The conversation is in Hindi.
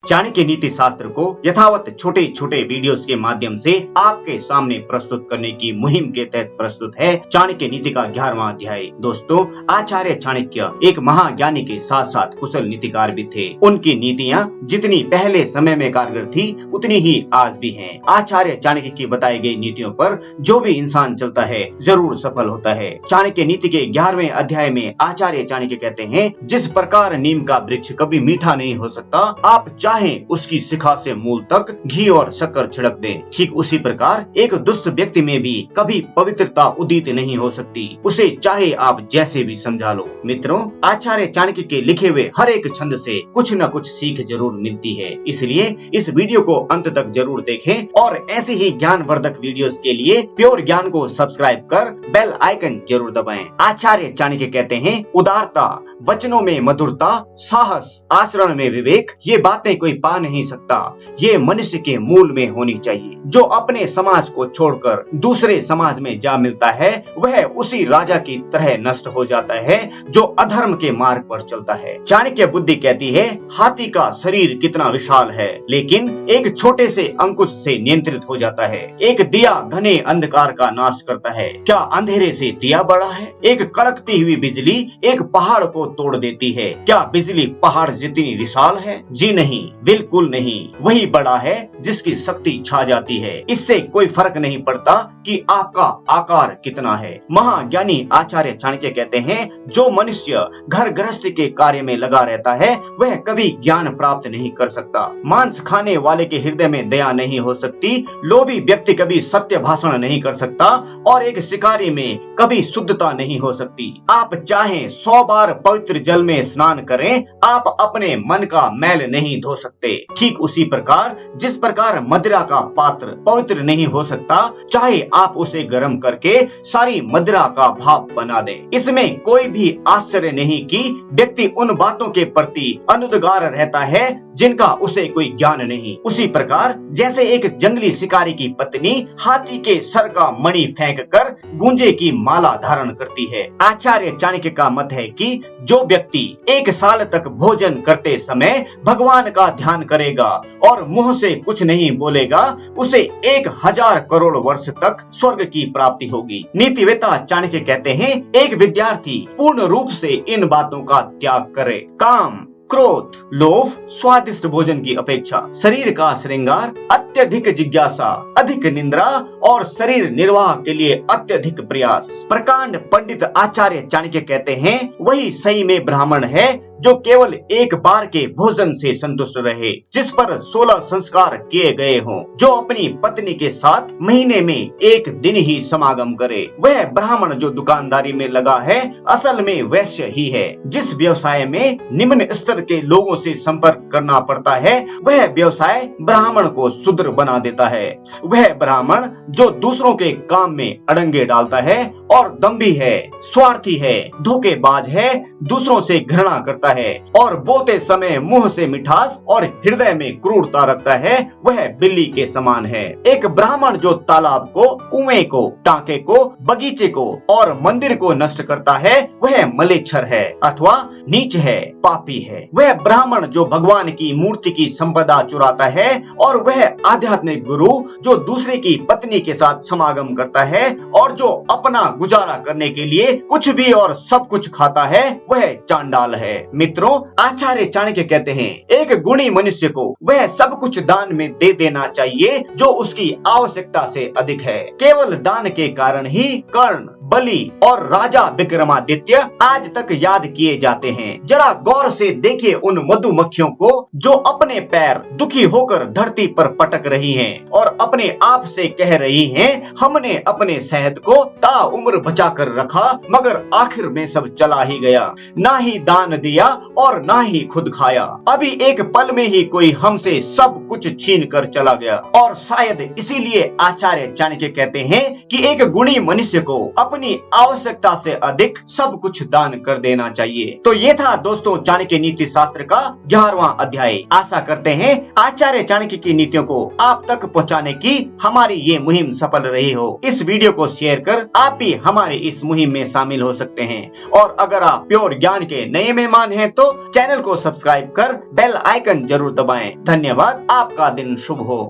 चाणक्य नीति शास्त्र को यथावत छोटे छोटे वीडियोस के माध्यम से आपके सामने प्रस्तुत करने की मुहिम के तहत प्रस्तुत है चाणक्य नीति का 11वां अध्याय। दोस्तों, आचार्य चाणक्य एक महाज्ञानी के साथ साथ कुशल नीतिकार भी थे। उनकी नीतियाँ जितनी पहले समय में कारगर थी उतनी ही आज भी हैं। आचार्य चाणक्य की बताई गई नीतियों पर जो भी इंसान चलता है जरूर सफल होता है। चाणक्य नीति के 11वें अध्याय में आचार्य चाणक्य कहते हैं, जिस प्रकार नीम का वृक्ष कभी मीठा नहीं हो सकता, आप चाहें उसकी शिखा से मूल तक घी और शक्कर छिड़क दें, ठीक उसी प्रकार एक दुष्ट व्यक्ति में भी कभी पवित्रता उदित नहीं हो सकती, उसे चाहे आप जैसे भी समझा लो। मित्रों, आचार्य चाणक्य के लिखे हुए हर एक छंद से कुछ न कुछ सीख जरूर मिलती है, इसलिए इस वीडियो को अंत तक जरूर देखें और ऐसे ही ज्ञानवर्धक वीडियोस के लिए प्योर ज्ञान को सब्सक्राइब कर बेल आइकन जरूर दबाएं। आचार्य चाणक्य कहते हैं, उदारता, वचनों में मधुरता, साहस, आचरण में विवेक, ये बातें कोई पा नहीं सकता। ये मनुष्य के मूल में होनी चाहिए। जो अपने समाज को छोड़कर दूसरे समाज में जा मिलता है वह उसी राजा की तरह नष्ट हो जाता है जो अधर्म के मार्ग पर चलता है। चाणक्य बुद्धि कहती है, हाथी का शरीर कितना विशाल है लेकिन एक छोटे से अंकुश से नियंत्रित हो जाता है। एक दिया घने अंधकार का नाश करता है, क्या अंधेरे से दिया बड़ा है? एक कड़कती हुई बिजली एक पहाड़ को तोड़ देती है, क्या बिजली पहाड़ जितनी विशाल है? जी नहीं, बिल्कुल नहीं। वही बड़ा है जिसकी शक्ति छा जाती है। इससे कोई फर्क नहीं पड़ता कि आपका आकार कितना है। महाज्ञानी आचार्य चाणक्य कहते हैं, जो मनुष्य घर गृहस्थी के कार्य में लगा रहता है वह कभी ज्ञान प्राप्त नहीं कर सकता। मांस खाने वाले के हृदय में दया नहीं हो सकती, लोभी व्यक्ति कभी सत्य भाषण नहीं कर सकता और एक शिकारी में कभी शुद्धता नहीं हो सकती। आप चाहें 100 बार पवित्र जल में स्नान करें, आप अपने मन का मैल नहीं धो सकते। ठीक उसी प्रकार जिस प्रकार मदिरा का पात्र पवित्र नहीं हो सकता, चाहे आप उसे गर्म करके सारी मदिरा का भाप बना दें। इसमें कोई भी आश्चर्य नहीं कि व्यक्ति उन बातों के प्रति अनुद्गार रहता है जिनका उसे कोई ज्ञान नहीं। उसी प्रकार जैसे एक जंगली शिकारी की पत्नी हाथी के सर का मणि फेंक कर गूंजे की माला धारण करती है। आचार्य चाणक्य का मत है कि जो व्यक्ति 1 साल तक भोजन करते समय भगवान का ध्यान करेगा और मुंह से कुछ नहीं बोलेगा, उसे 1000 करोड़ वर्ष तक स्वर्ग की प्राप्ति होगी। नीतिवेता चाणक्य कहते हैं, एक विद्यार्थी पूर्ण रूप से इन बातों का त्याग करे। काम, क्रोध, लोभ, स्वादिष्ट भोजन की अपेक्षा, शरीर का श्रृंगार, अत्यधिक जिज्ञासा, अधिक निंद्रा और शरीर निर्वाह के लिए अत्यधिक प्रयास। प्रकांड पंडित आचार्य चाणक्य कहते हैं, वही सही में ब्राह्मण है जो केवल एक बार के भोजन से संतुष्ट रहे, जिस पर 16 संस्कार किए गए हों, जो अपनी पत्नी के साथ महीने में 1 दिन ही समागम करे। वह ब्राह्मण जो दुकानदारी में लगा है असल में वैश्य ही है। जिस व्यवसाय में निम्न स्तर के लोगों से संपर्क करना पड़ता है वह व्यवसाय ब्राह्मण को शूद्र बना देता है। वह ब्राह्मण जो दूसरों के काम में अड़ंगे डालता है और दंभी है, स्वार्थी है, धोखेबाज है, दूसरों से घृणा करता है और बोलते समय मुंह से मिठास और हृदय में क्रूरता रखता है, वह बिल्ली के समान है। एक ब्राह्मण जो तालाब को, कुएं को, टांके को, बगीचे को और मंदिर को नष्ट करता है वह मलेच्छर है अथवा नीच है, पापी है। वह ब्राह्मण जो भगवान की मूर्ति की संपदा चुराता है और वह आध्यात्मिक गुरु जो दूसरे की पत्नी के साथ समागम करता है और जो अपना गुजारा करने के लिए कुछ भी और सब कुछ खाता है वह चांडाल है। मित्रों, आचार्य चाणक्य कहते हैं, एक गुणी मनुष्य को वह सब कुछ दान में दे देना चाहिए जो उसकी आवश्यकता से अधिक है। केवल दान के कारण ही कर्ण, बलि और राजा विक्रमादित्य आज तक याद किए जाते हैं। जरा गौर से देखिए उन मधुमक्खियों को जो अपने पैर दुखी होकर धरती पर पटक रही हैं और अपने आप से कह रही हैं, हमने अपने शहद को ताउम्र बचा कर रखा मगर आखिर में सब चला ही गया, ना ही दान दिया और ना ही खुद खाया। अभी एक पल में ही कोई हमसे सब कुछ छीन कर चला गया। और शायद इसीलिए आचार्य चाणक्य कहते हैं कि एक गुणी मनुष्य को अपनी अपनी आवश्यकता से अधिक सब कुछ दान कर देना चाहिए। तो ये था दोस्तों चाणक्य नीति शास्त्र का 11वां अध्याय। आशा करते हैं आचार्य चाणक्य की नीतियों को आप तक पहुंचाने की हमारी ये मुहिम सफल रही हो। इस वीडियो को शेयर कर आप भी हमारे इस मुहिम में शामिल हो सकते हैं। और अगर आप प्योर ज्ञान के नए मेहमान हैं तो चैनल को सब्सक्राइब कर बेल आइकन जरूर दबाएं। धन्यवाद। आपका दिन शुभ हो।